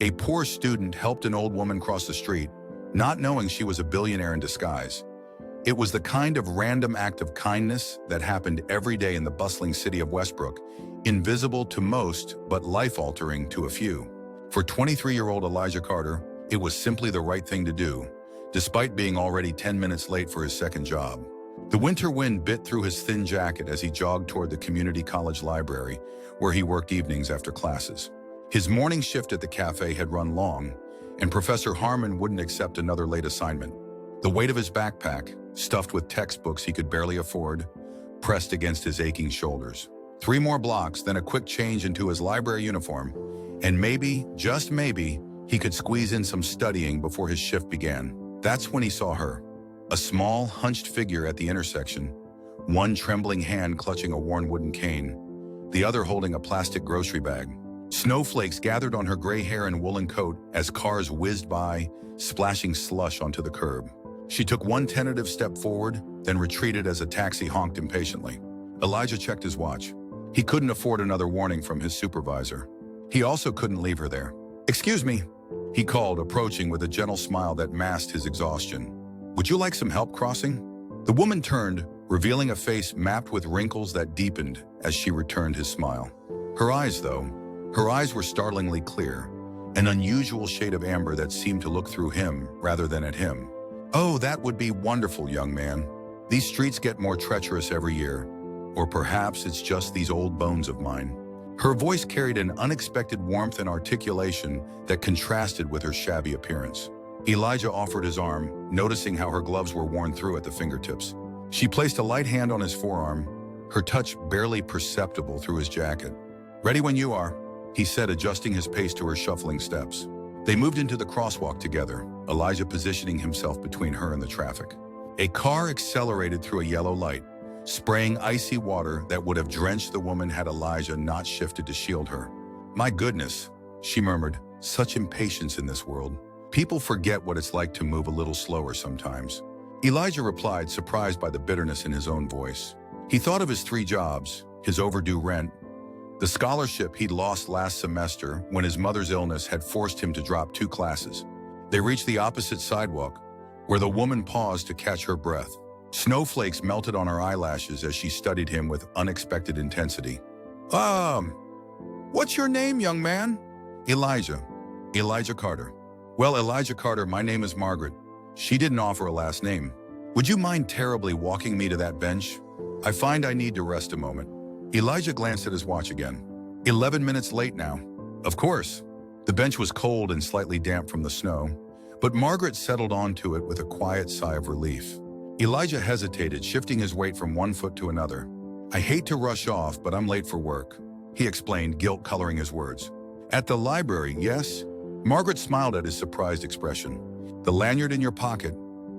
A poor student helped an old woman cross the street, not knowing she was a billionaire in disguise. It was the kind of random act of kindness that happened every day in the bustling city of Westbrook, invisible to most, but life-altering to a few. For 23-year-old Elijah Carter, it was simply the right thing to do, despite being already 10 minutes late for his second job. The winter wind bit through his thin jacket as he jogged toward the community college library, where he worked evenings after classes. His morning shift at the cafe had run long, and Professor Harmon wouldn't accept another late assignment. The weight of his backpack, stuffed with textbooks he could barely afford, pressed against his aching shoulders. 3 more blocks, then a quick change into his library uniform, and maybe, just maybe, he could squeeze in some studying before his shift began. That's when he saw her. A small, hunched figure at the intersection, one trembling hand clutching a worn wooden cane, the other holding a plastic grocery bag. Snowflakes gathered on her gray hair and woolen coat as cars whizzed by, splashing slush onto the curb. She took one tentative step forward, then retreated as a taxi honked impatiently. Elijah checked his watch. He couldn't afford another warning from his supervisor. He also couldn't leave her there. "Excuse me," he called, approaching with a gentle smile that masked his exhaustion. "Would you like some help crossing?" The woman turned, revealing a face mapped with wrinkles that deepened as she returned his smile. Her eyes were startlingly clear, an unusual shade of amber that seemed to look through him rather than at him. "Oh, that would be wonderful, young man. These streets get more treacherous every year. Or perhaps it's just these old bones of mine." Her voice carried an unexpected warmth and articulation that contrasted with her shabby appearance. Elijah offered his arm, noticing how her gloves were worn through at the fingertips. She placed a light hand on his forearm, her touch barely perceptible through his jacket. "Ready when you are," he said, adjusting his pace to her shuffling steps. They moved into the crosswalk together, Elijah positioning himself between her and the traffic. A car accelerated through a yellow light, spraying icy water that would have drenched the woman had Elijah not shifted to shield her. "My goodness," she murmured, "such impatience in this world. People forget what it's like to move a little slower sometimes." Elijah replied, surprised by the bitterness in his own voice. He thought of his 3 jobs, his overdue rent, the scholarship he'd lost last semester when his mother's illness had forced him to drop 2 classes. They reached the opposite sidewalk, where the woman paused to catch her breath. Snowflakes melted on her eyelashes as she studied him with unexpected intensity. What's your name, young man?" Elijah Carter." "Well, Elijah Carter, my name is Margaret." She didn't offer a last name. "Would you mind terribly walking me to that bench? I find I need to rest a moment." Elijah glanced at his watch again. 11 minutes late now. Of course. The bench was cold and slightly damp from the snow, but Margaret settled onto it with a quiet sigh of relief. Elijah hesitated, shifting his weight from one foot to another. "I hate to rush off, but I'm late for work," he explained, guilt coloring his words. "At the library, yes?" Margaret smiled at his surprised expression. "The lanyard in your pocket,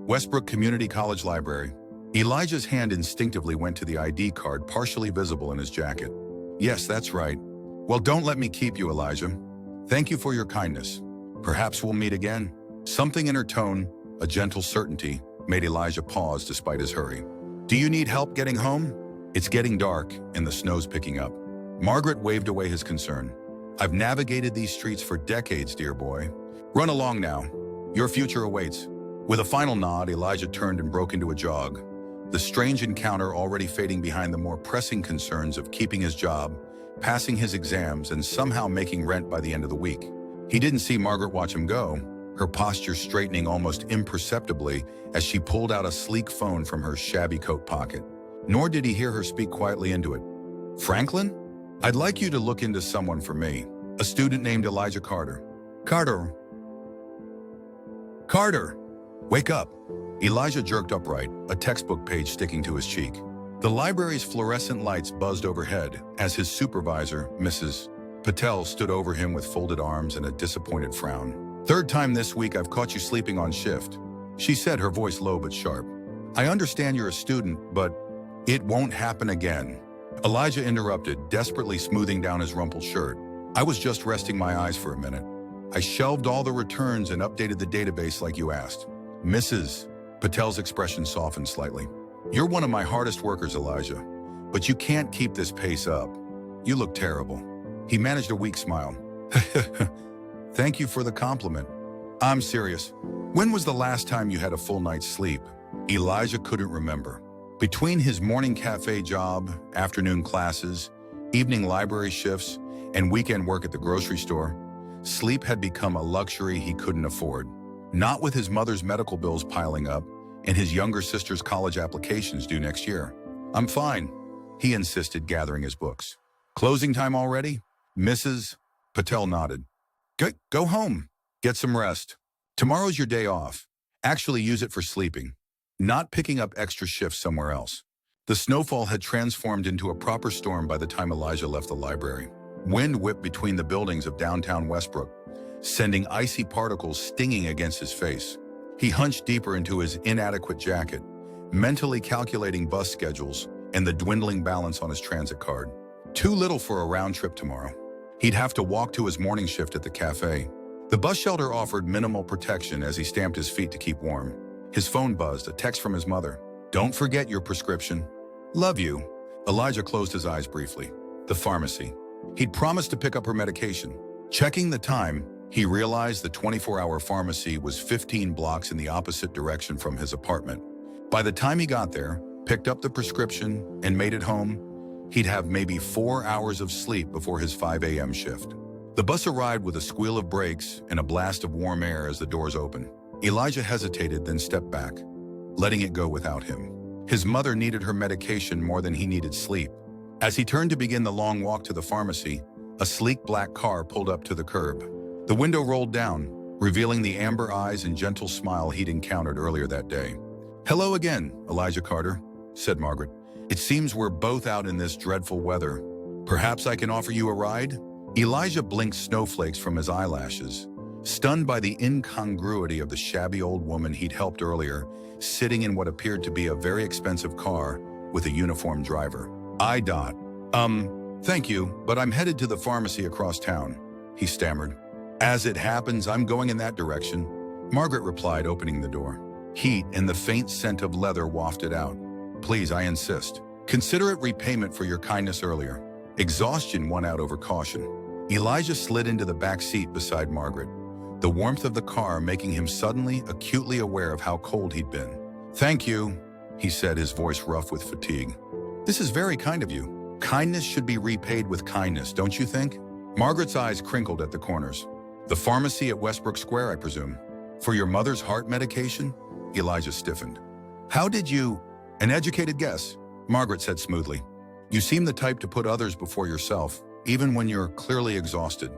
Westbrook Community College Library." Elijah's hand instinctively went to the ID card partially visible in his jacket. "Yes, that's right. Well, don't let me keep you, Elijah. Thank you for your kindness. Perhaps we'll meet again." Something in her tone, a gentle certainty, made Elijah pause despite his hurry. "Do you need help getting home? It's getting dark and the snow's picking up." Margaret waved away his concern. "I've navigated these streets for decades, dear boy. Run along now. Your future awaits." With a final nod, Elijah turned and broke into a jog, the strange encounter already fading behind the more pressing concerns of keeping his job, passing his exams, and somehow making rent by the end of the week. He didn't see Margaret watch him go, her posture straightening almost imperceptibly as she pulled out a sleek phone from her shabby coat pocket. Nor did he hear her speak quietly into it. "Franklin? I'd like you to look into someone for me. A student named Elijah Carter." Carter! Wake up!" Elijah jerked upright, a textbook page sticking to his cheek. The library's fluorescent lights buzzed overhead as his supervisor, Mrs. Patel, stood over him with folded arms and a disappointed frown. "Third time this week I've caught you sleeping on shift," she said, her voice low but sharp. "I understand you're a student, but it won't happen again." Elijah interrupted, desperately smoothing down his rumpled shirt. "I was just resting my eyes for a minute. I shelved all the returns and updated the database like you asked." Mrs. Patel's expression softened slightly. "You're one of my hardest workers, Elijah, but you can't keep this pace up. You look terrible." He managed a weak smile. Thank you for the compliment. I'm serious. When was the last time you had a full night's sleep? Elijah couldn't remember. Between his morning cafe job, afternoon classes, evening library shifts, and weekend work at the grocery store, sleep had become a luxury he couldn't afford. Not with his mother's medical bills piling up and his younger sister's college applications due next year. I'm fine, he insisted, gathering his books. Closing time already? Mrs. Patel nodded. Go home. Get some rest. Tomorrow's your day off. Actually use it for sleeping, not picking up extra shifts somewhere else. The snowfall had transformed into a proper storm by the time Elijah left the library. Wind whipped between the buildings of downtown Westbrook, sending icy particles stinging against his face. He hunched deeper into his inadequate jacket, mentally calculating bus schedules and the dwindling balance on his transit card. Too little for a round trip tomorrow. He'd have to walk to his morning shift at the cafe. The bus shelter offered minimal protection as he stamped his feet to keep warm. His phone buzzed, a text from his mother. Don't forget your prescription. Love you. Elijah closed his eyes briefly. The pharmacy. He'd promised to pick up her medication. Checking the time, he realized the 24-hour pharmacy was 15 blocks in the opposite direction from his apartment. By the time he got there, picked up the prescription, and made it home, he'd have maybe 4 hours of sleep before his 5 a.m. shift. The bus arrived with a squeal of brakes and a blast of warm air as the doors opened. Elijah hesitated, then stepped back, letting it go without him. His mother needed her medication more than he needed sleep. As he turned to begin the long walk to the pharmacy, a sleek black car pulled up to the curb. The window rolled down, revealing the amber eyes and gentle smile he'd encountered earlier that day. Hello again, Elijah Carter, said Margaret. It seems we're both out in this dreadful weather. Perhaps I can offer you a ride? Elijah blinked snowflakes from his eyelashes, stunned by the incongruity of the shabby old woman he'd helped earlier, sitting in what appeared to be a very expensive car with a uniformed driver. Thank you, but I'm headed to the pharmacy across town, he stammered. As it happens, I'm going in that direction, Margaret replied, opening the door. Heat and the faint scent of leather wafted out. Please, I insist. Consider it repayment for your kindness earlier. Exhaustion won out over caution. Elijah slid into the back seat beside Margaret, the warmth of the car making him suddenly acutely aware of how cold he'd been. Thank you, he said, his voice rough with fatigue. This is very kind of you. Kindness should be repaid with kindness, don't you think? Margaret's eyes crinkled at the corners. The pharmacy at Westbrook Square, I presume. For your mother's heart medication? Elijah stiffened. How did you... An educated guess, Margaret said smoothly. You seem the type to put others before yourself, even when you're clearly exhausted.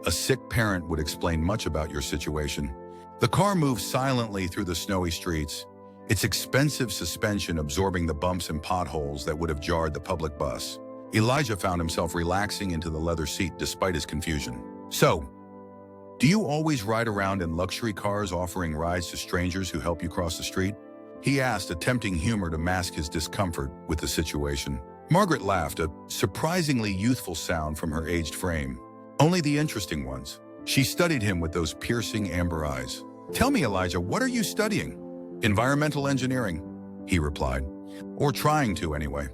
A sick parent would explain much about your situation. The car moved silently through the snowy streets, its expensive suspension absorbing the bumps and potholes that would have jarred the public bus. Elijah found himself relaxing into the leather seat despite his confusion. So, do you always ride around in luxury cars offering rides to strangers who help you cross the street? He asked, attempting humor to mask his discomfort with the situation. Margaret laughed, a surprisingly youthful sound from her aged frame. Only the interesting ones. She studied him with those piercing amber eyes. Tell me, Elijah, what are you studying? Environmental engineering, he replied. Or trying to, anyway.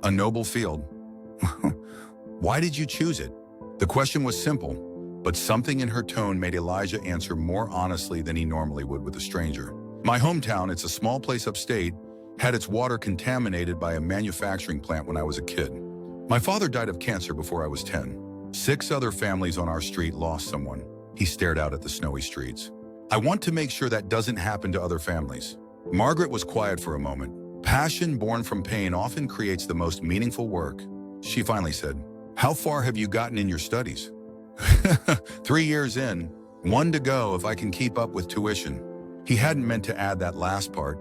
A noble field. Why did you choose it? The question was simple, but something in her tone made Elijah answer more honestly than he normally would with a stranger. My hometown, it's a small place upstate, had its water contaminated by a manufacturing plant when I was a kid. My father died of cancer before I was 10. 6 other families on our street lost someone. He stared out at the snowy streets. I want to make sure that doesn't happen to other families. Margaret was quiet for a moment. Passion born from pain often creates the most meaningful work. She finally said, how far have you gotten in your studies? 3 years in, 1 to go if I can keep up with tuition. He hadn't meant to add that last part,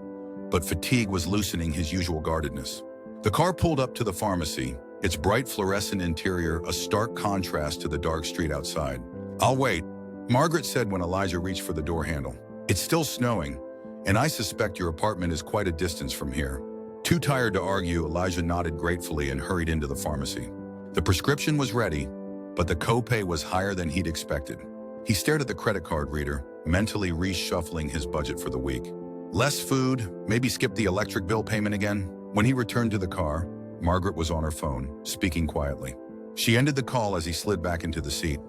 but fatigue was loosening his usual guardedness. The car pulled up to the pharmacy, its bright fluorescent interior a stark contrast to the dark street outside. I'll wait, Margaret said when Elijah reached for the door handle. It's still snowing, and I suspect your apartment is quite a distance from here. Too tired to argue, Elijah nodded gratefully and hurried into the pharmacy. The prescription was ready, but the copay was higher than he'd expected. He stared at the credit card reader, mentally reshuffling his budget for the week. Less food, maybe skip the electric bill payment again. When he returned to the car, Margaret was on her phone, speaking quietly. She ended the call as he slid back into the seat.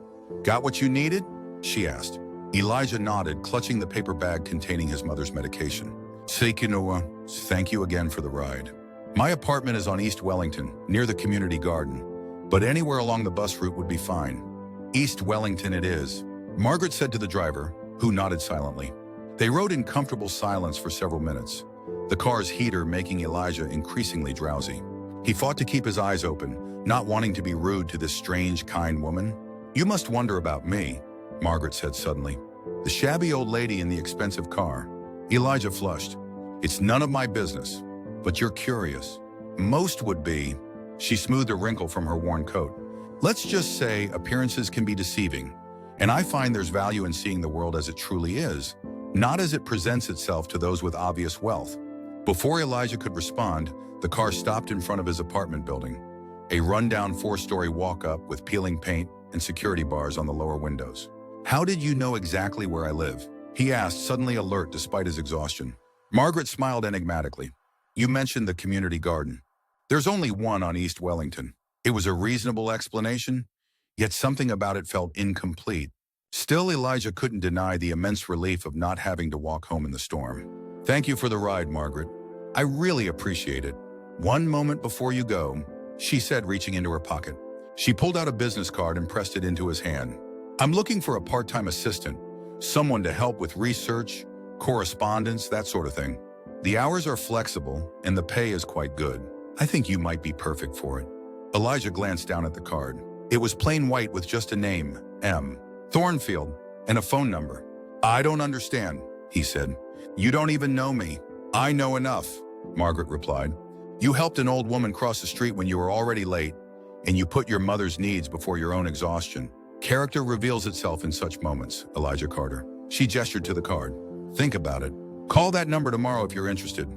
Got what you needed? she asked. Elijah nodded, clutching the paper bag containing his mother's medication. Sekinoa, thank you again for the ride. My apartment is on East Wellington, near the community garden, but anywhere along the bus route would be fine. East Wellington it is, Margaret said to the driver, who nodded silently. They rode in comfortable silence for several minutes, the car's heater making Elijah increasingly drowsy. He fought to keep his eyes open, not wanting to be rude to this strange, kind woman. You must wonder about me, Margaret said suddenly. The shabby old lady in the expensive car. Elijah flushed. It's none of my business, but you're curious. Most would be. She smoothed a wrinkle from her worn coat. Let's just say appearances can be deceiving, and I find there's value in seeing the world as it truly is, not as it presents itself to those with obvious wealth. Before Elijah could respond, the car stopped in front of his apartment building, a rundown 4-story walk-up with peeling paint and security bars on the lower windows. How did you know exactly where I live? He asked, suddenly alert despite his exhaustion. Margaret smiled enigmatically. You mentioned the community garden. There's only one on East Wellington. It was a reasonable explanation, yet something about it felt incomplete. Still, Elijah couldn't deny the immense relief of not having to walk home in the storm. Thank you for the ride, Margaret. I really appreciate it. One moment before you go, she said, reaching into her pocket. She pulled out a business card and pressed it into his hand. I'm looking for a part-time assistant, someone to help with research, correspondence, that sort of thing. The hours are flexible and the pay is quite good. I think you might be perfect for it. Elijah glanced down at the card. It was plain white with just a name, M. Thornfield, and a phone number. I don't understand, he said. You don't even know me. I know enough, Margaret replied. You helped an old woman cross the street when you were already late, and you put your mother's needs before your own exhaustion. Character reveals itself in such moments, Elijah Carter. She gestured to the card. Think about it. Call that number tomorrow if you're interested.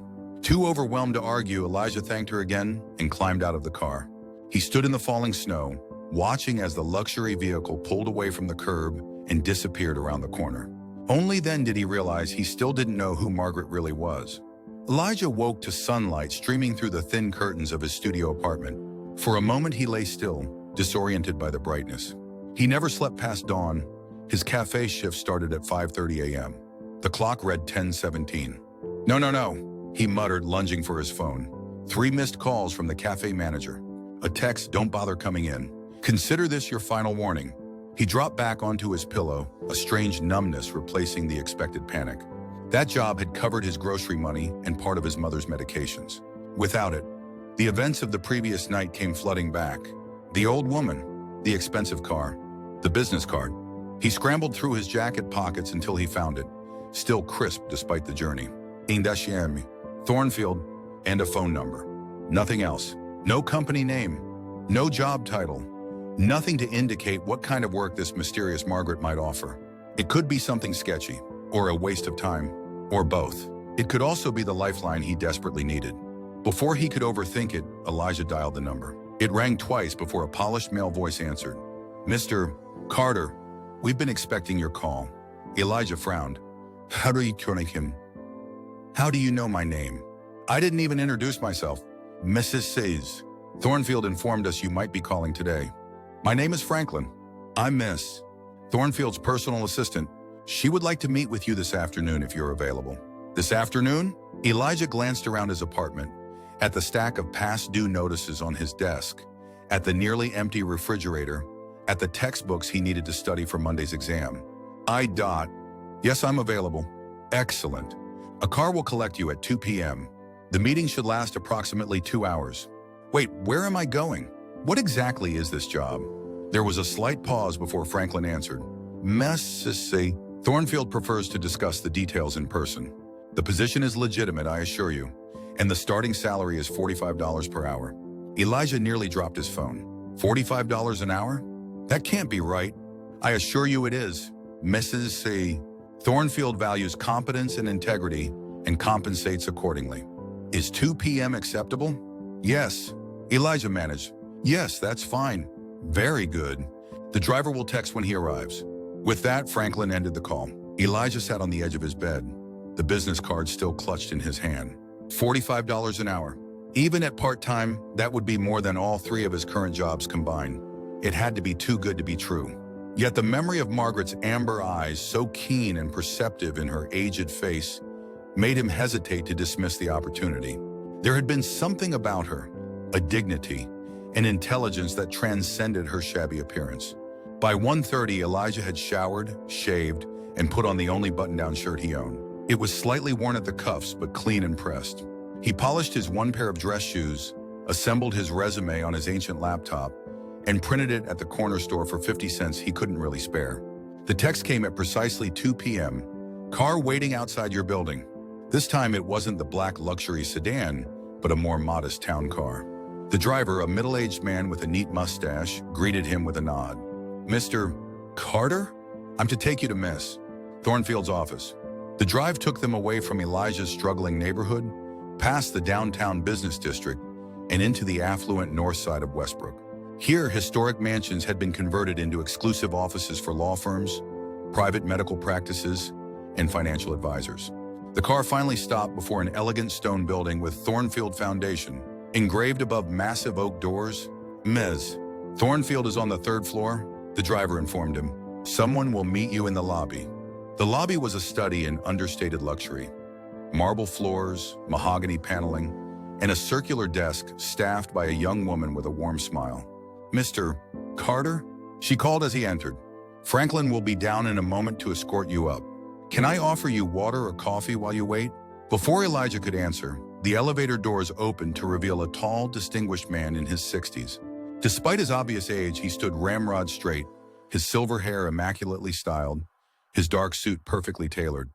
Too overwhelmed to argue, Elijah thanked her again and climbed out of the car. He stood in the falling snow, watching as the luxury vehicle pulled away from the curb and disappeared around the corner. Only then did he realize he still didn't know who Margaret really was. Elijah woke to sunlight streaming through the thin curtains of his studio apartment. For a moment he lay still, disoriented by the brightness. He never slept past dawn. His cafe shift started at 5:30 a.m. The clock read 10:17. No, he muttered, lunging for his phone. 3 missed calls from the cafe manager. A text, don't bother coming in. Consider this your final warning. He dropped back onto his pillow, a strange numbness replacing the expected panic. That job had covered his grocery money and part of his mother's medications. Without it, the events of the previous night came flooding back. The old woman, the expensive car, the business card. He scrambled through his jacket pockets until he found it, still crisp despite the journey. Indashiemi, Thornfield, and a phone number. Nothing else. No company name, no job title, nothing to indicate what kind of work this mysterious Margaret might offer. It could be something sketchy, or a waste of time, or both. It could also be the lifeline he desperately needed. Before he could overthink it, Elijah dialed the number. It rang twice before a polished male voice answered. Mr. Carter, we've been expecting your call. Elijah frowned. How do you connect him? How do you know my name? I didn't even introduce myself. Mrs. says, Thornfield informed us you might be calling today. My name is Franklin. I'm Miss Thornfield's personal assistant. She would like to meet with you this afternoon if you're available. This afternoon? Elijah glanced around his apartment, at the stack of past due notices on his desk, at the nearly empty refrigerator, at the textbooks he needed to study for Monday's exam. Yes, I'm available. Excellent. A car will collect you at 2 p.m. The meeting should last approximately 2 hours. Wait, where am I going? What exactly is this job? There was a slight pause before Franklin answered. Mrs. Thornfield prefers to discuss the details in person. The position is legitimate, I assure you, and the starting salary is $45 per hour. Elijah nearly dropped his phone. $45 an hour? That can't be right. I assure you it is. Mrs. Thornfield values competence and integrity and compensates accordingly. Is 2 p.m. acceptable? Yes. Elijah managed. Yes, that's fine. Very good. The driver will text when he arrives. With that, Franklin ended the call. Elijah sat on the edge of his bed, the business card still clutched in his hand. $45 an hour. Even at part-time, that would be more than all 3 of his current jobs combined. It had to be too good to be true. Yet the memory of Margaret's amber eyes, so keen and perceptive in her aged face, made him hesitate to dismiss the opportunity. There had been something about her, a dignity, an intelligence that transcended her shabby appearance. By 1:30, Elijah had showered, shaved, and put on the only button-down shirt he owned. It was slightly worn at the cuffs, but clean and pressed. He polished his one pair of dress shoes, assembled his resume on his ancient laptop, and printed it at the corner store for 50 cents he couldn't really spare. The text came at precisely 2 p.m. Car waiting outside your building. This time it wasn't the black luxury sedan, but a more modest town car. The driver, a middle-aged man with a neat mustache, greeted him with a nod. "Mr. Carter? I'm to take you to Miss Thornfield's office." The drive took them away from Elijah's struggling neighborhood, past the downtown business district, and into the affluent north side of Westbrook. Here, historic mansions had been converted into exclusive offices for law firms, private medical practices, and financial advisors. The car finally stopped before an elegant stone building with Thornfield Foundation engraved above massive oak doors. "Ms. Thornfield is on the 3rd floor," the driver informed him. "Someone will meet you in the lobby." The lobby was a study in understated luxury. Marble floors, mahogany paneling, and a circular desk staffed by a young woman with a warm smile. "Mr. Carter?" she called as he entered. "Franklin will be down in a moment to escort you up. Can I offer you water or coffee while you wait?" Before Elijah could answer, the elevator doors opened to reveal a tall, distinguished man in his 60s. Despite his obvious age, he stood ramrod straight, his silver hair immaculately styled, his dark suit perfectly tailored.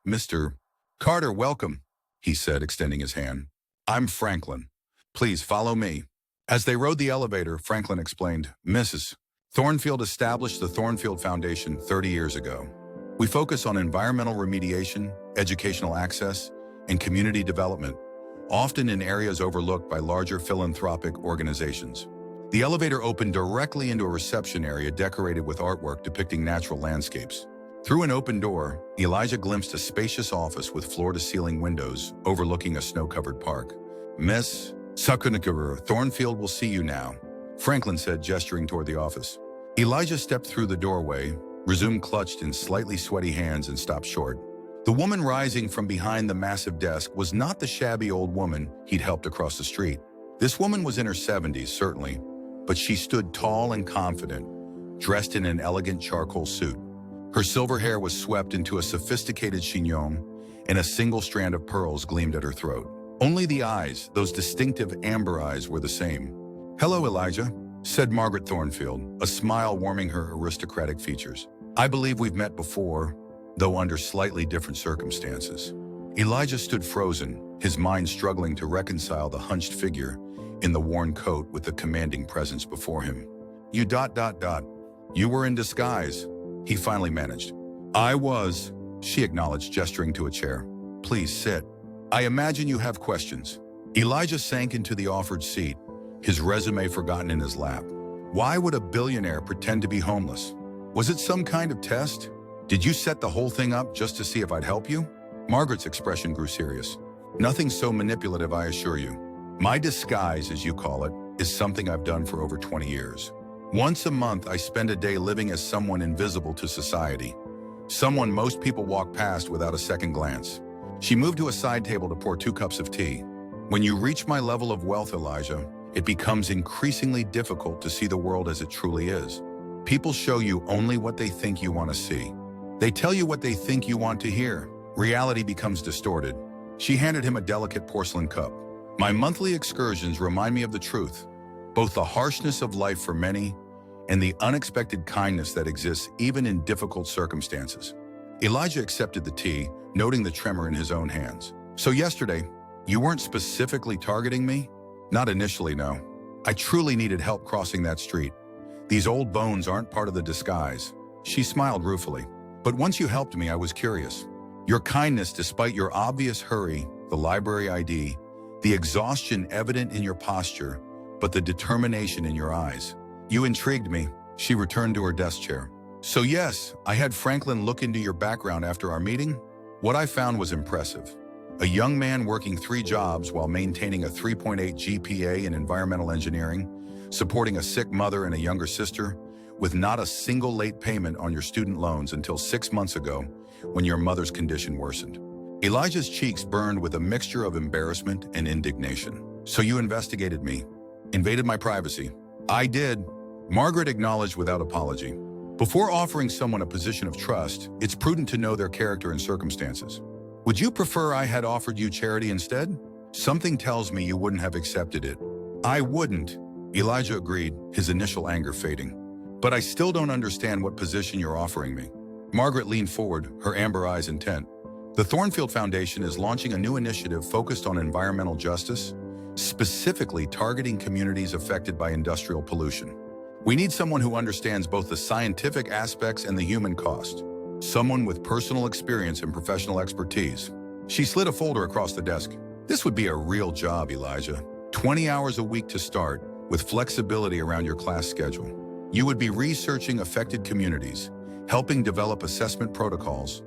"Mr. Carter, welcome," he said, extending his hand. "I'm Franklin. Please follow me." As they rode the elevator, Franklin explained, "Mrs. Thornfield established the Thornfield Foundation 30 years ago. We focus on environmental remediation, educational access, and community development, often in areas overlooked by larger philanthropic organizations." The elevator opened directly into a reception area decorated with artwork depicting natural landscapes. Through an open door, Elijah glimpsed a spacious office with floor-to-ceiling windows overlooking a snow-covered park. "Miss Sakunikuru, Thornfield will see you now," Franklin said, gesturing toward the office. Elijah stepped through the doorway, resumed clutched in slightly sweaty hands, and stopped short. The woman rising from behind the massive desk was not the shabby old woman he'd helped across the street. This woman was in her 70s, certainly, but she stood tall and confident, dressed in an elegant charcoal suit. Her silver hair was swept into a sophisticated chignon, and a single strand of pearls gleamed at her throat. Only the eyes, those distinctive amber eyes, were the same. "Hello, Elijah," said Margaret Thornfield, a smile warming her aristocratic features. "I believe we've met before, though under slightly different circumstances." Elijah stood frozen, his mind struggling to reconcile the hunched figure in the worn coat with the commanding presence before him. You ... You were in disguise," he finally managed. "I was," she acknowledged, gesturing to a chair. "Please sit. I imagine you have questions." Elijah sank into the offered seat, his resume forgotten in his lap. Why would a billionaire pretend to be homeless? Was it some kind of test? Did you set the whole thing up just to see if I'd help you? Margaret's expression grew serious. "Nothing so manipulative, I assure you. My disguise, as you call it, is something I've done for over 20 years. Once a month, I spend a day living as someone invisible to society. Someone most people walk past without a second glance." She moved to a side table to pour 2 cups of tea. "When you reach my level of wealth, Elijah, it becomes increasingly difficult to see the world as it truly is. People show you only what they think you want to see. They tell you what they think you want to hear. Reality becomes distorted." She handed him a delicate porcelain cup. "My monthly excursions remind me of the truth, both the harshness of life for many and the unexpected kindness that exists even in difficult circumstances." Elijah accepted the tea, noting the tremor in his own hands. "So yesterday, you weren't specifically targeting me?" "Not initially, no. I truly needed help crossing that street. These old bones aren't part of the disguise." She smiled ruefully. "But once you helped me, I was curious. Your kindness, despite your obvious hurry, the library ID, the exhaustion evident in your posture, but the determination in your eyes. You intrigued me." She returned to her desk chair. "So yes, I had Franklin look into your background after our meeting. What I found was impressive. A young man working 3 jobs while maintaining a 3.8 GPA in environmental engineering, supporting a sick mother and a younger sister, with not a single late payment on your student loans until 6 months ago when your mother's condition worsened. Elijah's cheeks burned with a mixture of embarrassment and indignation. So you investigated me, invaded my privacy. I did, Margaret acknowledged without apology. Before offering someone a position of trust, it's prudent to know their character and circumstances. Would you prefer I had offered you charity instead? Something tells me you wouldn't have accepted it. I wouldn't, Elijah agreed, his initial anger fading. But I still don't understand what position you're offering me. Margaret leaned forward, her amber eyes intent. The Thornfield Foundation is launching a new initiative focused on environmental justice, specifically targeting communities affected by industrial pollution. We need someone who understands both the scientific aspects and the human cost. Someone with personal experience and professional expertise. She slid a folder across the desk. This would be a real job, Elijah. 20 hours a week to start, with flexibility around your class schedule. You would be researching affected communities, helping develop assessment protocols,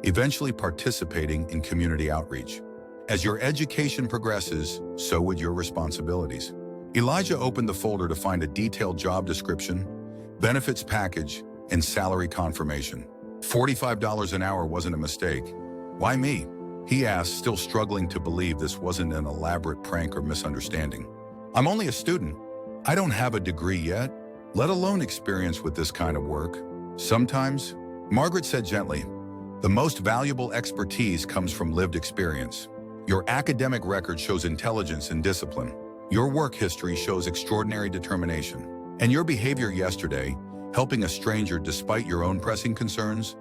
eventually participating in community outreach. As your education progresses, so would your responsibilities. Elijah opened the folder to find a detailed job description, benefits package, and salary confirmation. $45 an hour wasn't a mistake. Why me? He asked, still struggling to believe this wasn't an elaborate prank or misunderstanding. I'm only a student. I don't have a degree yet, let alone experience with this kind of work. Sometimes, Margaret said gently, the most valuable expertise comes from lived experience. Your academic record shows intelligence and discipline. Your work history shows extraordinary determination. And your behavior yesterday, helping a stranger despite your own pressing concerns,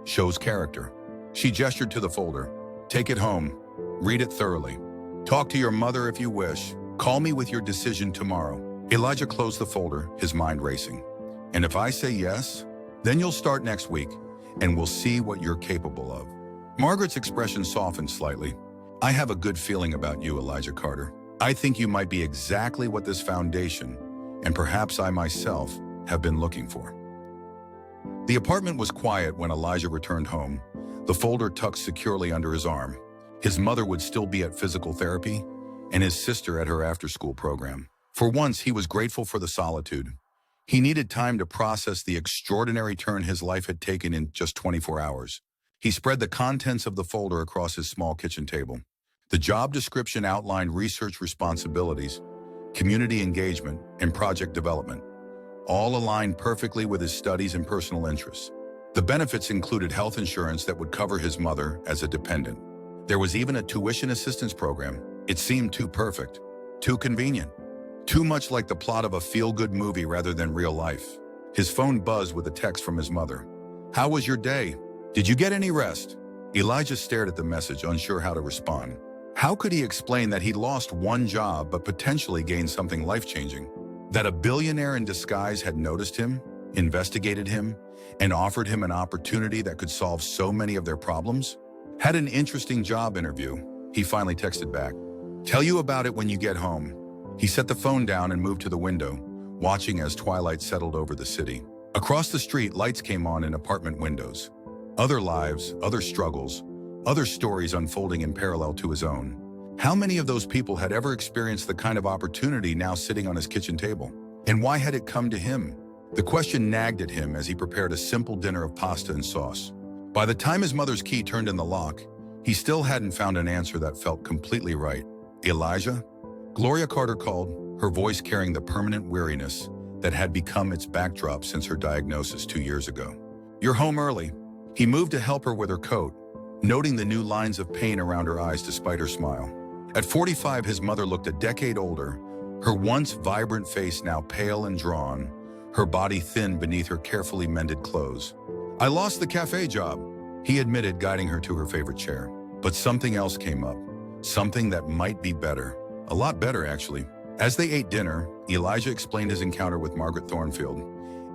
shows character. She gestured to the folder. Take it home. Read it thoroughly. Talk to your mother if you wish. Call me with your decision tomorrow. Elijah closed the folder, his mind racing. And if I say yes, then you'll start next week, and we'll see what you're capable of. Margaret's expression softened slightly. I have a good feeling about you, Elijah Carter. I think you might be exactly what this foundation, and perhaps I myself, have been looking for. The apartment was quiet when Elijah returned home, the folder tucked securely under his arm. His mother would still be at physical therapy, and his sister at her after-school program. For once, he was grateful for the solitude. He needed time to process the extraordinary turn his life had taken in just 24 hours. He spread the contents of the folder across his small kitchen table. The job description outlined research responsibilities, community engagement, and project development, all aligned perfectly with his studies and personal interests. The benefits included health insurance that would cover his mother as a dependent. There was even a tuition assistance program. It seemed too perfect, too convenient, too much like the plot of a feel-good movie rather than real life. His phone buzzed with a text from his mother. How was your day? Did you get any rest? Elijah stared at the message, unsure how to respond. How could he explain that he'd lost one job but potentially gained something life-changing? That a billionaire in disguise had noticed him, investigated him, and offered him an opportunity that could solve so many of their problems? Had an interesting job interview. He finally texted back. Tell you about it when you get home. He set the phone down and moved to the window, watching as twilight settled over the city. Across the street, lights came on in apartment windows. Other lives, other struggles, other stories unfolding in parallel to his own. How many of those people had ever experienced the kind of opportunity now sitting on his kitchen table? And why had it come to him? The question nagged at him as he prepared a simple dinner of pasta and sauce. By the time his mother's key turned in the lock, he still hadn't found an answer that felt completely right. Elijah? Gloria Carter called, her voice carrying the permanent weariness that had become its backdrop since her diagnosis 2 years ago. You're home early. He moved to help her with her coat, noting the new lines of pain around her eyes despite her smile. At 45, his mother looked a decade older, her once vibrant face now pale and drawn, her body thin beneath her carefully mended clothes. I lost the cafe job, he admitted, guiding her to her favorite chair. But something else came up, something that might be better. A lot better, actually. As they ate dinner, Elijah explained his encounter with Margaret Thornfield,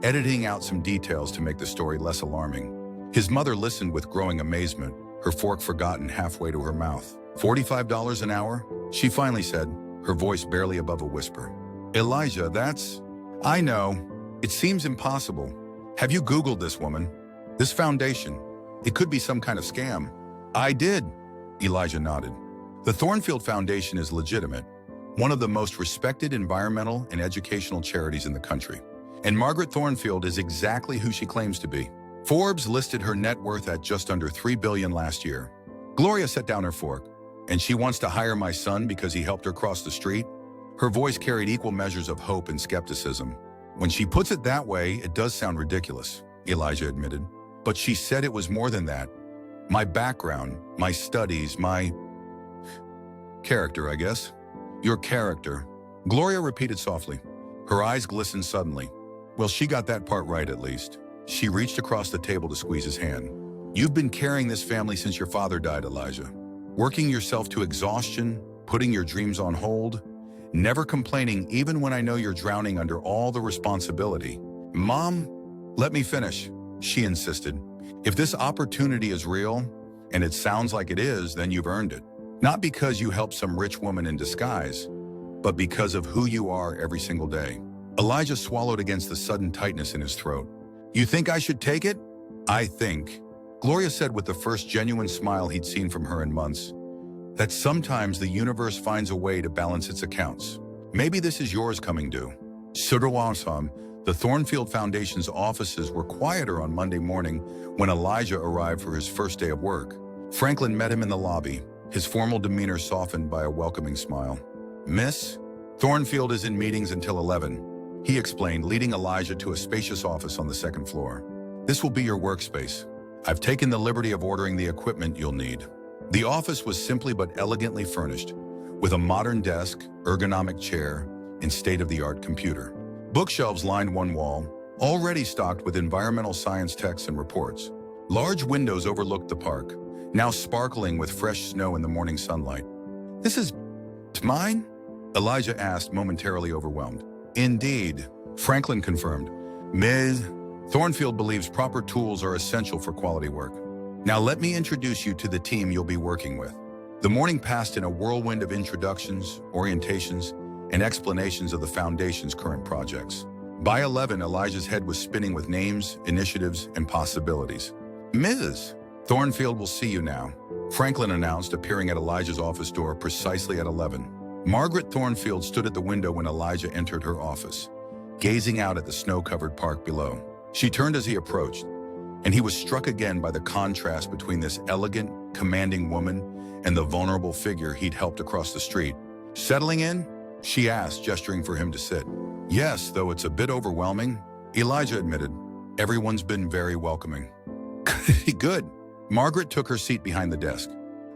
editing out some details to make the story less alarming. His mother listened with growing amazement, her fork forgotten halfway to her mouth. $45 an hour? She finally said, her voice barely above a whisper. Elijah, that's... I know. It seems impossible. Have you Googled this woman? This foundation? It could be some kind of scam. I did, Elijah nodded. The Thornfield Foundation is legitimate, one of the most respected environmental and educational charities in the country. And Margaret Thornfield is exactly who she claims to be. Forbes listed her net worth at just under $3 billion last year. Gloria set down her fork. And she wants to hire my son because he helped her cross the street? Her voice carried equal measures of hope and skepticism. When she puts it that way, it does sound ridiculous, Elijah admitted. But she said it was more than that. My background, my studies, my character, I guess. Your character, Gloria repeated softly. Her eyes glistened suddenly. Well, she got that part right at least. She reached across the table to squeeze his hand. You've been carrying this family since your father died, Elijah. Working yourself to exhaustion, putting your dreams on hold, never complaining even when I know you're drowning under all the responsibility. Mom, let me finish, she insisted. If this opportunity is real, and it sounds like it is, then you've earned it. Not because you helped some rich woman in disguise, but because of who you are every single day. Elijah swallowed against the sudden tightness in his throat. You think I should take it? I think, Gloria said with the first genuine smile he'd seen from her in months, that sometimes the universe finds a way to balance its accounts. Maybe this is yours coming due. Turbotime, the Thornfield Foundation's offices were quieter on Monday morning when Elijah arrived for his first day of work. Franklin met him in the lobby, his formal demeanor softened by a welcoming smile. Miss, Thornfield is in meetings until 11, he explained, leading Elijah to a spacious office on the second floor. This will be your workspace. I've taken the liberty of ordering the equipment you'll need. The office was simply but elegantly furnished, with a modern desk, ergonomic chair, and state-of-the-art computer. Bookshelves lined one wall, already stocked with environmental science texts and reports. Large windows overlooked the park, now sparkling with fresh snow in the morning sunlight. This is mine? Elijah asked, momentarily overwhelmed. Indeed, Franklin confirmed. Ms. Thornfield believes proper tools are essential for quality work. Now let me introduce you to the team you'll be working with. The morning passed in a whirlwind of introductions, orientations, and explanations of the Foundation's current projects. By 11, Elijah's head was spinning with names, initiatives, and possibilities. Mrs. Thornfield will see you now, Franklin announced, appearing at Elijah's office door precisely at 11. Margaret Thornfield stood at the window when Elijah entered her office, gazing out at the snow-covered park below. She turned as he approached, and he was struck again by the contrast between this elegant, commanding woman and the vulnerable figure he'd helped across the street. Settling in? She asked, gesturing for him to sit. Yes, though it's a bit overwhelming, Elijah admitted. Everyone's been very welcoming. Good. Margaret took her seat behind the desk.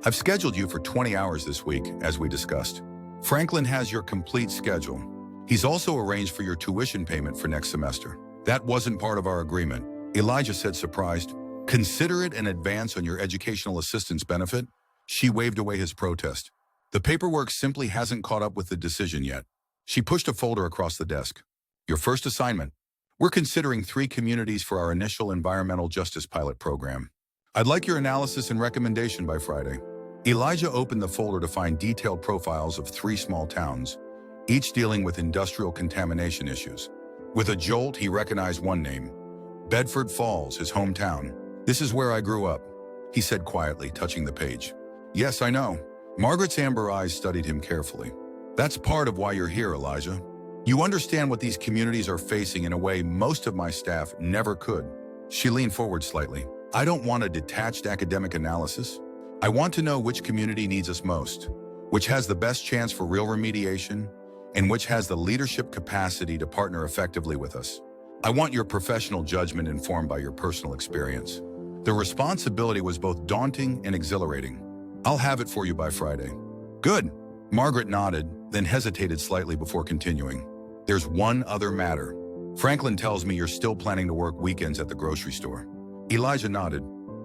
I've scheduled you for 20 hours this week, as we discussed. Franklin has your complete schedule. He's also arranged for your tuition payment for next semester. That wasn't part of our agreement, Elijah said, surprised. Consider it an advance on your educational assistance benefit? She waved away his protest. The paperwork simply hasn't caught up with the decision yet. She pushed a folder across the desk. Your first assignment. We're considering 3 communities for our initial environmental justice pilot program. I'd like your analysis and recommendation by Friday. Elijah opened the folder to find detailed profiles of 3 small towns, each dealing with industrial contamination issues. With a jolt, he recognized one name, Bedford Falls, his hometown. This is where I grew up, he said quietly, touching the page. Yes, I know. Margaret's amber eyes studied him carefully. That's part of why you're here, Elijah. You understand what these communities are facing in a way most of my staff never could. She leaned forward slightly. I don't want a detached academic analysis. I want to know which community needs us most, which has the best chance for real remediation, and which has the leadership capacity to partner effectively with us. I want your professional judgment informed by your personal experience. The responsibility was both daunting and exhilarating. I'll have it for you by Friday. Good. Margaret nodded, then hesitated slightly before continuing. There's one other matter. Franklin tells me you're still planning to work weekends at the grocery store. Elijah nodded.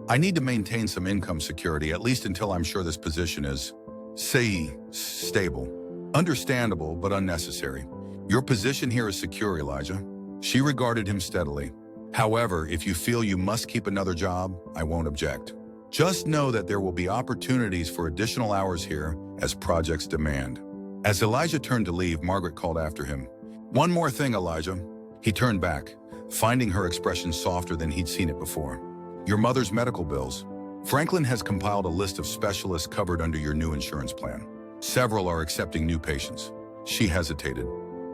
I need to maintain some income security, at least until I'm sure this position is, say, stable. Understandable, but unnecessary. Your position here is secure, Elijah. She regarded him steadily. However, if you feel you must keep another job, I won't object. Just know that there will be opportunities for additional hours here as projects demand. As Elijah turned to leave, Margaret called after him. One more thing, Elijah. He turned back, finding her expression softer than he'd seen it before. Your mother's medical bills. Franklin has compiled a list of specialists covered under your new insurance plan. Several are accepting new patients. She hesitated.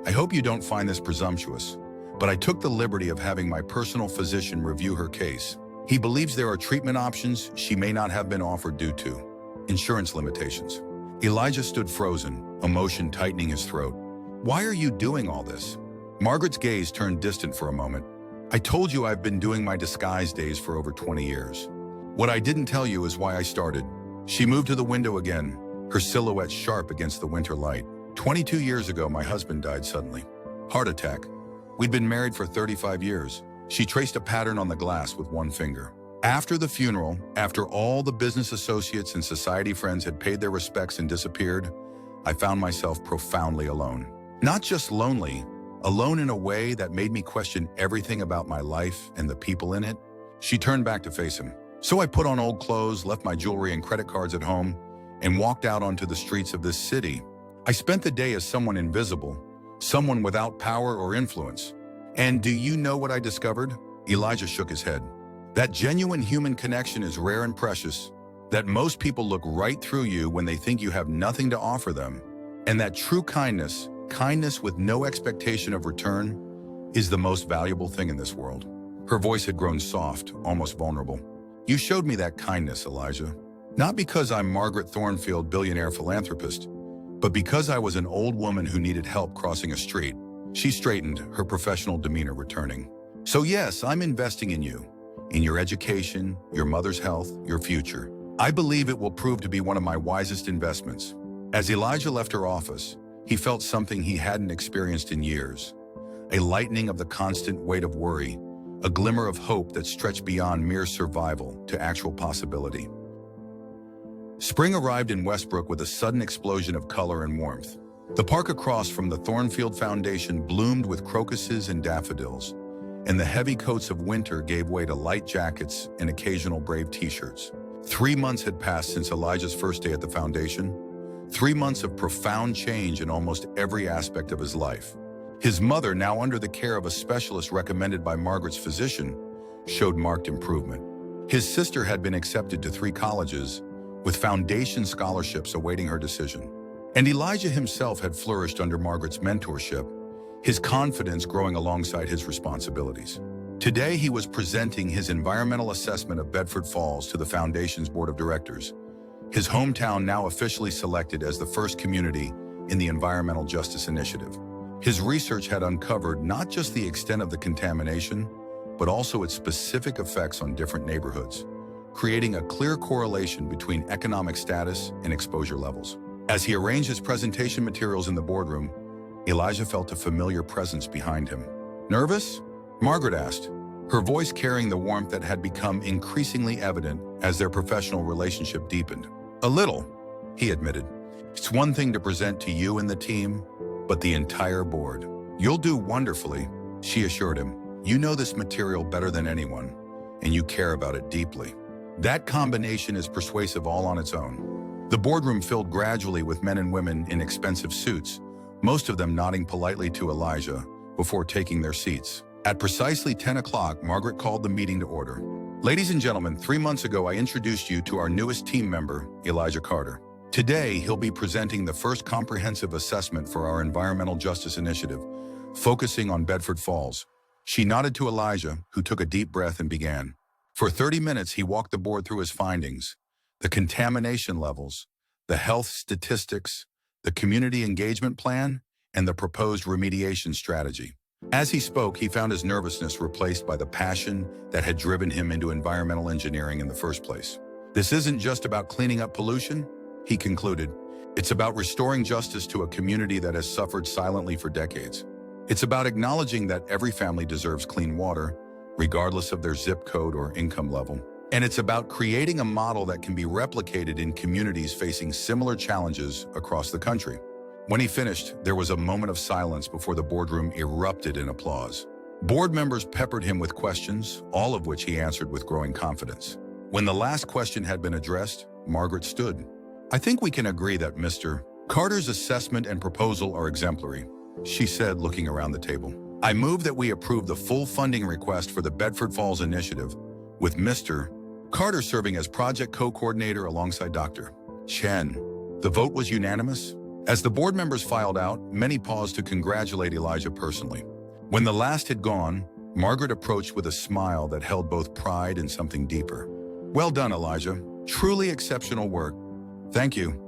I hope you don't find this presumptuous, but I took the liberty of having my personal physician review her case. He believes there are treatment options she may not have been offered due to insurance limitations. Elijah stood frozen, emotion tightening his throat. Why are you doing all this? Margaret's gaze turned distant for a moment. I told you I've been doing my disguise days for over 20 years. What I didn't tell you is why I started. She moved to the window again, her silhouette sharp against the winter light. 22 years ago, my husband died suddenly. Heart attack. We'd been married for 35 years. She traced a pattern on the glass with one finger. After the funeral, after all the business associates and society friends had paid their respects and disappeared, I found myself profoundly alone. Not just lonely, alone in a way that made me question everything about my life and the people in it. She turned back to face him. So I put on old clothes, left my jewelry and credit cards at home, and walked out onto the streets of this city. I spent the day as someone invisible, someone without power or influence. And do you know what I discovered? Elijah shook his head. That genuine human connection is rare and precious, that most people look right through you when they think you have nothing to offer them, and that true kindness with no expectation of return, is the most valuable thing in this world. Her voice had grown soft, almost vulnerable. You showed me that kindness, Elijah. Not because I'm Margaret Thornfield, billionaire philanthropist, but because I was an old woman who needed help crossing a street. She straightened, her professional demeanor returning. So yes, I'm investing in you, in your education, your mother's health, your future. I believe it will prove to be one of my wisest investments. As Elijah left her office, he felt something he hadn't experienced in years. A lightening of the constant weight of worry, a glimmer of hope that stretched beyond mere survival to actual possibility. Spring arrived in Westbrook with a sudden explosion of color and warmth. The park across from the Thornfield Foundation bloomed with crocuses and daffodils, and the heavy coats of winter gave way to light jackets and occasional brave t-shirts. 3 months had passed since Elijah's first day at the foundation. 3 months of profound change in almost every aspect of his life. His mother, now under the care of a specialist recommended by Margaret's physician, showed marked improvement. His sister had been accepted to 3 colleges, with foundation scholarships awaiting her decision. And Elijah himself had flourished under Margaret's mentorship, his confidence growing alongside his responsibilities. Today, he was presenting his environmental assessment of Bedford Falls to the Foundation's Board of Directors, his hometown now officially selected as the first community in the Environmental Justice Initiative. His research had uncovered not just the extent of the contamination, but also its specific effects on different neighborhoods, creating a clear correlation between economic status and exposure levels. As he arranged his presentation materials in the boardroom, Elijah felt a familiar presence behind him. Nervous? Margaret asked, her voice carrying the warmth that had become increasingly evident as their professional relationship deepened. A little, he admitted. It's one thing to present to you and the team, but the entire board. You'll do wonderfully, she assured him. You know this material better than anyone, and you care about it deeply. That combination is persuasive all on its own. The boardroom filled gradually with men and women in expensive suits, most of them nodding politely to Elijah before taking their seats. At precisely 10 o'clock, Margaret called the meeting to order. Ladies and gentlemen, 3 months ago I introduced you to our newest team member, Elijah Carter. Today, he'll be presenting the first comprehensive assessment for our Environmental Justice Initiative, focusing on Bedford Falls. She nodded to Elijah, who took a deep breath and began. For 30 minutes, he walked the board through his findings, the contamination levels, the health statistics, the community engagement plan, and the proposed remediation strategy. As he spoke, he found his nervousness replaced by the passion that had driven him into environmental engineering in the first place. This isn't just about cleaning up pollution, he concluded. It's about restoring justice to a community that has suffered silently for decades. It's about acknowledging that every family deserves clean water, regardless of their zip code or income level. And it's about creating a model that can be replicated in communities facing similar challenges across the country. When he finished, there was a moment of silence before the boardroom erupted in applause. Board members peppered him with questions, all of which he answered with growing confidence. When the last question had been addressed, Margaret stood. I think we can agree that Mr. Carter's assessment and proposal are exemplary, she said, looking around the table. I move that we approve the full funding request for the Bedford Falls Initiative, with Mr. Carter serving as project co-coordinator alongside Dr. Chen. The vote was unanimous. As the board members filed out, many paused to congratulate Elijah personally. When the last had gone, Margaret approached with a smile that held both pride and something deeper. "Well done, Elijah. Truly exceptional work." "Thank you,"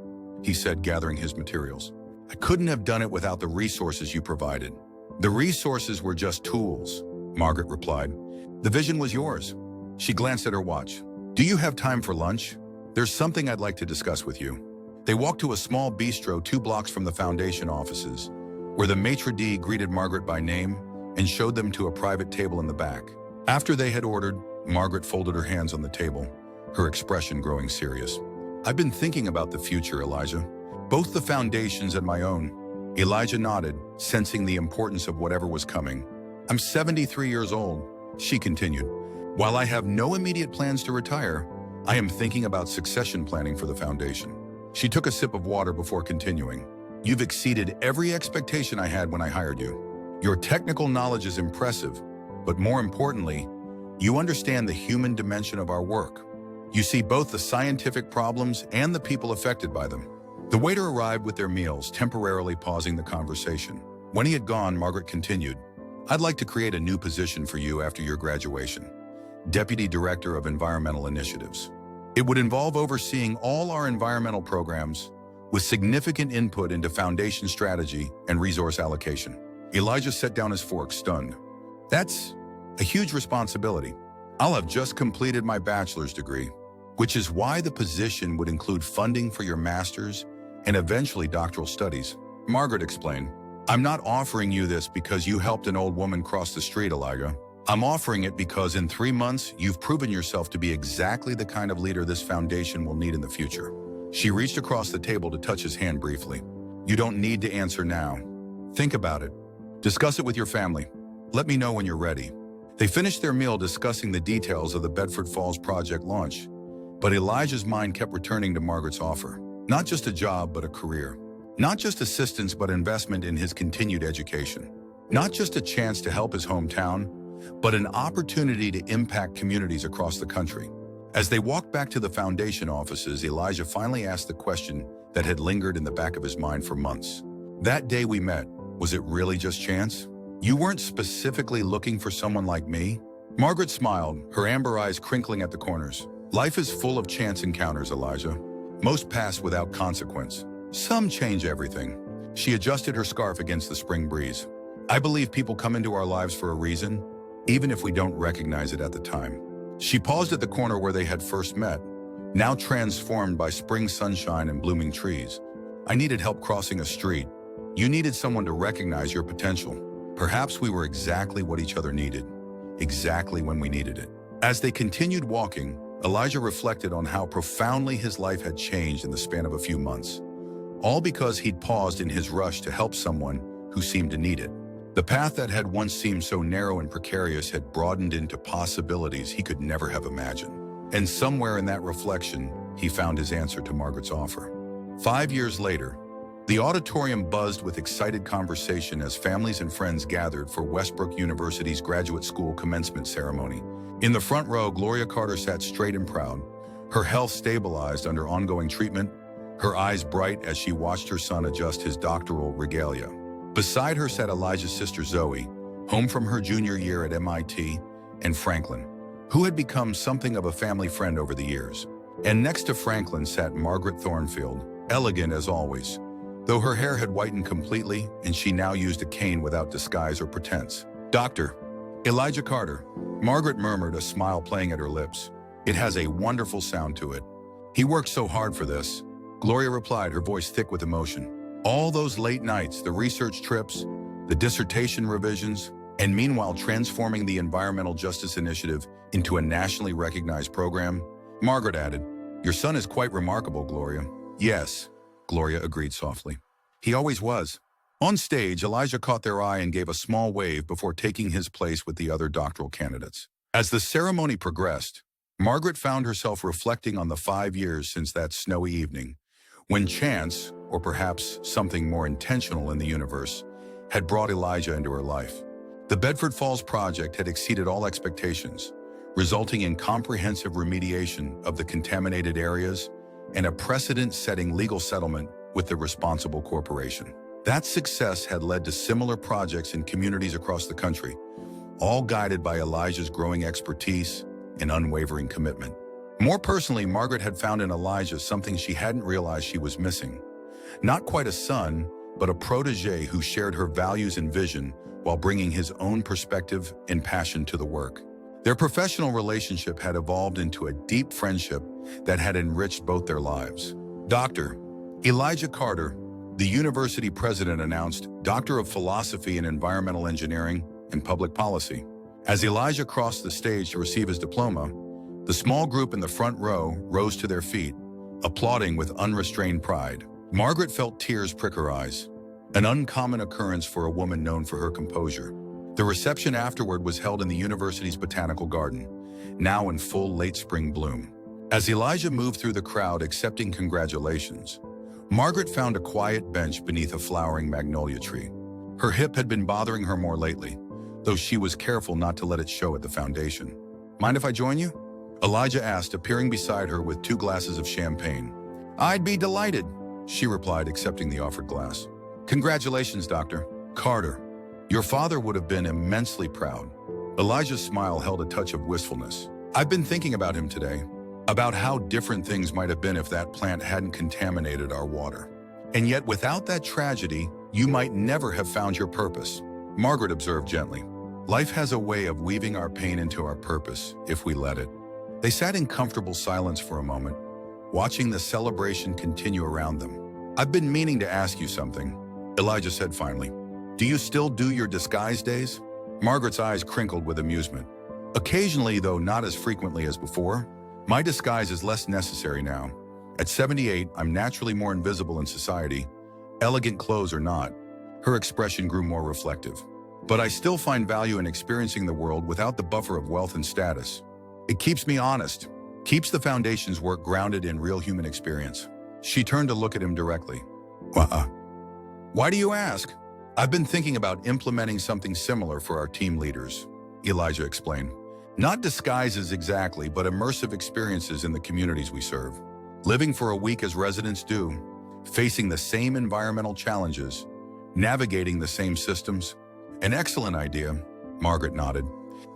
he said, gathering his materials. "I couldn't have done it without the resources you provided." "The resources were just tools," Margaret replied. "The vision was yours." She glanced at her watch. "Do you have time for lunch? There's something I'd like to discuss with you." They walked to a small bistro 2 blocks from the foundation offices, where the maitre d' greeted Margaret by name and showed them to a private table in the back. After they had ordered, Margaret folded her hands on the table, her expression growing serious. "I've been thinking about the future, Elijah. Both the foundation's and my own." Elijah nodded, sensing the importance of whatever was coming. "I'm 73 years old," she continued. "While I have no immediate plans to retire, I am thinking about succession planning for the foundation." She took a sip of water before continuing. "You've exceeded every expectation I had when I hired you. Your technical knowledge is impressive, but more importantly, you understand the human dimension of our work. You see both the scientific problems and the people affected by them." The waiter arrived with their meals, temporarily pausing the conversation. When he had gone, Margaret continued, "I'd like to create a new position for you after your graduation. Deputy Director of Environmental Initiatives. It would involve overseeing all our environmental programs with significant input into foundation strategy and resource allocation." Elijah set down his fork, stunned. "That's a huge responsibility. I'll have just completed my bachelor's degree, which is why the position would include funding for your master's and eventually doctoral studies." Margaret explained, "I'm not offering you this because you helped an old woman cross the street, Elijah. I'm offering it because in 3 months, you've proven yourself to be exactly the kind of leader this foundation will need in the future." She reached across the table to touch his hand briefly. "You don't need to answer now. Think about it. Discuss it with your family. Let me know when you're ready." They finished their meal discussing the details of the Bedford Falls project launch, but Elijah's mind kept returning to Margaret's offer. Not just a job, but a career. Not just assistance, but investment in his continued education. Not just a chance to help his hometown, but an opportunity to impact communities across the country. As they walked back to the foundation offices, Elijah finally asked the question that had lingered in the back of his mind for months. "That day we met, was it really just chance? You weren't specifically looking for someone like me?" Margaret smiled, her amber eyes crinkling at the corners. "Life is full of chance encounters, Elijah. Most pass without consequence. Some change everything." She adjusted her scarf against the spring breeze. "I believe people come into our lives for a reason, even if we don't recognize it at the time." She paused at the corner where they had first met, now transformed by spring sunshine and blooming trees. "I needed help crossing a street. You needed someone to recognize your potential. Perhaps we were exactly what each other needed, exactly when we needed it." As they continued walking, Elijah reflected on how profoundly his life had changed in the span of a few months, all because he'd paused in his rush to help someone who seemed to need it. The path that had once seemed so narrow and precarious had broadened into possibilities he could never have imagined. And somewhere in that reflection, he found his answer to Margaret's offer. 5 years later, the auditorium buzzed with excited conversation as families and friends gathered for Westbrook University's graduate school commencement ceremony. In the front row, Gloria Carter sat straight and proud, her health stabilized under ongoing treatment, her eyes bright as she watched her son adjust his doctoral regalia. Beside her sat Elijah's sister Zoe, home from her junior year at MIT, and Franklin, who had become something of a family friend over the years. And next to Franklin sat Margaret Thornfield, elegant as always, though her hair had whitened completely and she now used a cane without disguise or pretense. "Dr. Elijah Carter," Margaret murmured, a smile playing at her lips. "It has a wonderful sound to it. He worked so hard for this," Gloria replied, her voice thick with emotion. "All those late nights, the research trips, the dissertation revisions, and meanwhile transforming the Environmental Justice Initiative into a nationally recognized program." Margaret added, "Your son is quite remarkable, Gloria." "Yes," Gloria agreed softly. "He always was." On stage, Elijah caught their eye and gave a small wave before taking his place with the other doctoral candidates. As the ceremony progressed, Margaret found herself reflecting on the 5 years since that snowy evening, when chance, or perhaps something more intentional in the universe, had brought Elijah into her life. The Bedford Falls project had exceeded all expectations, resulting in comprehensive remediation of the contaminated areas and a precedent-setting legal settlement with the responsible corporation. That success had led to similar projects in communities across the country, all guided by Elijah's growing expertise and unwavering commitment. More personally, Margaret had found in Elijah something she hadn't realized she was missing. Not quite a son, but a protege who shared her values and vision while bringing his own perspective and passion to the work. Their professional relationship had evolved into a deep friendship that had enriched both their lives. Dr. Elijah Carter, the university president, announced, Doctor of Philosophy in Environmental Engineering and Public Policy. As Elijah crossed the stage to receive his diploma, the small group in the front row rose to their feet, applauding with unrestrained pride. Margaret felt tears prick her eyes, an uncommon occurrence for a woman known for her composure. The reception afterward was held in the university's botanical garden, now in full late spring bloom. As Elijah moved through the crowd accepting congratulations, Margaret found a quiet bench beneath a flowering magnolia tree. Her hip had been bothering her more lately, though she was careful not to let it show at the foundation. Mind if I join you? Elijah asked, appearing beside her with 2 glasses of champagne. I'd be delighted, she replied, accepting the offered glass. Congratulations, Dr. Carter. Your father would have been immensely proud. Elijah's smile held a touch of wistfulness. I've been thinking about him today, about how different things might have been if that plant hadn't contaminated our water. And yet, without that tragedy, you might never have found your purpose, Margaret observed gently. Life has a way of weaving our pain into our purpose, if we let it. They sat in comfortable silence for a moment, watching the celebration continue around them. I've been meaning to ask you something, Elijah said finally. Do you still do your disguise days? Margaret's eyes crinkled with amusement. Occasionally, though not as frequently as before. My disguise is less necessary now. At 78, I'm naturally more invisible in society, elegant clothes or not. Her expression grew more reflective. But I still find value in experiencing the world without the buffer of wealth and status. It keeps me honest, keeps the foundation's work grounded in real human experience. She turned to look at him directly. Why do you ask? I've been thinking about implementing something similar for our team leaders, Elijah explained. Not disguises exactly, but immersive experiences in the communities we serve. Living for a week as residents do, facing the same environmental challenges, navigating the same systems. An excellent idea, Margaret nodded.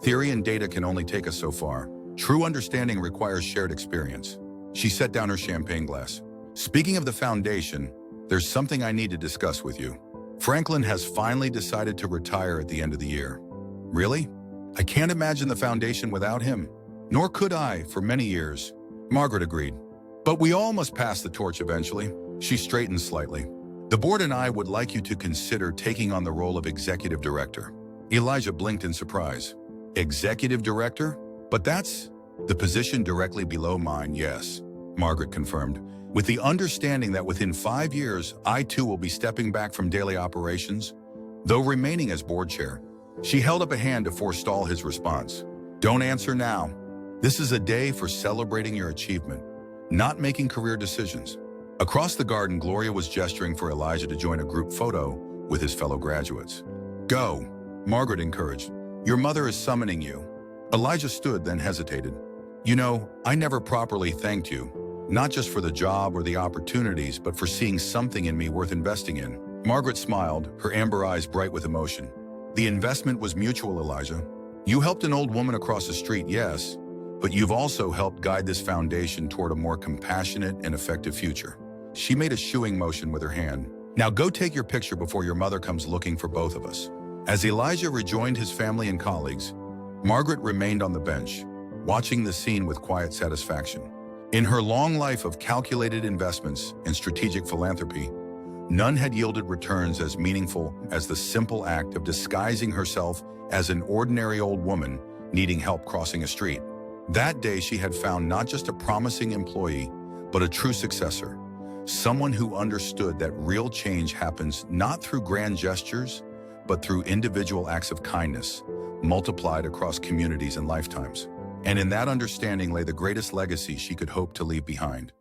Theory and data can only take us so far. True understanding requires shared experience. She set down her champagne glass. Speaking of the foundation, there's something I need to discuss with you. Franklin has finally decided to retire at the end of the year. Really? I can't imagine the foundation without him. Nor could I for many years. Margaret agreed. But we all must pass the torch eventually. She straightened slightly. The board and I would like you to consider taking on the role of executive director. Elijah blinked in surprise. Executive director? But that's the position directly below mine, yes, Margaret confirmed, with the understanding that within 5 years, I too will be stepping back from daily operations, though remaining as board chair. She held up a hand to forestall his response. Don't answer now. This is a day for celebrating your achievement, not making career decisions. Across the garden, Gloria was gesturing for Elijah to join a group photo with his fellow graduates. Go, Margaret encouraged. Your mother is summoning you. Elijah stood, then hesitated. You know, I never properly thanked you, not just for the job or the opportunities, but for seeing something in me worth investing in. Margaret smiled, her amber eyes bright with emotion. The investment was mutual, Elijah. You helped an old woman across the street, yes, but you've also helped guide this foundation toward a more compassionate and effective future. She made a shooing motion with her hand. Now go take your picture before your mother comes looking for both of us. As Elijah rejoined his family and colleagues, Margaret remained on the bench, watching the scene with quiet satisfaction. In her long life of calculated investments and strategic philanthropy, none had yielded returns as meaningful as the simple act of disguising herself as an ordinary old woman needing help crossing a street. That day, she had found not just a promising employee, but a true successor, someone who understood that real change happens not through grand gestures, but through individual acts of kindness, multiplied across communities and lifetimes. And in that understanding lay the greatest legacy she could hope to leave behind.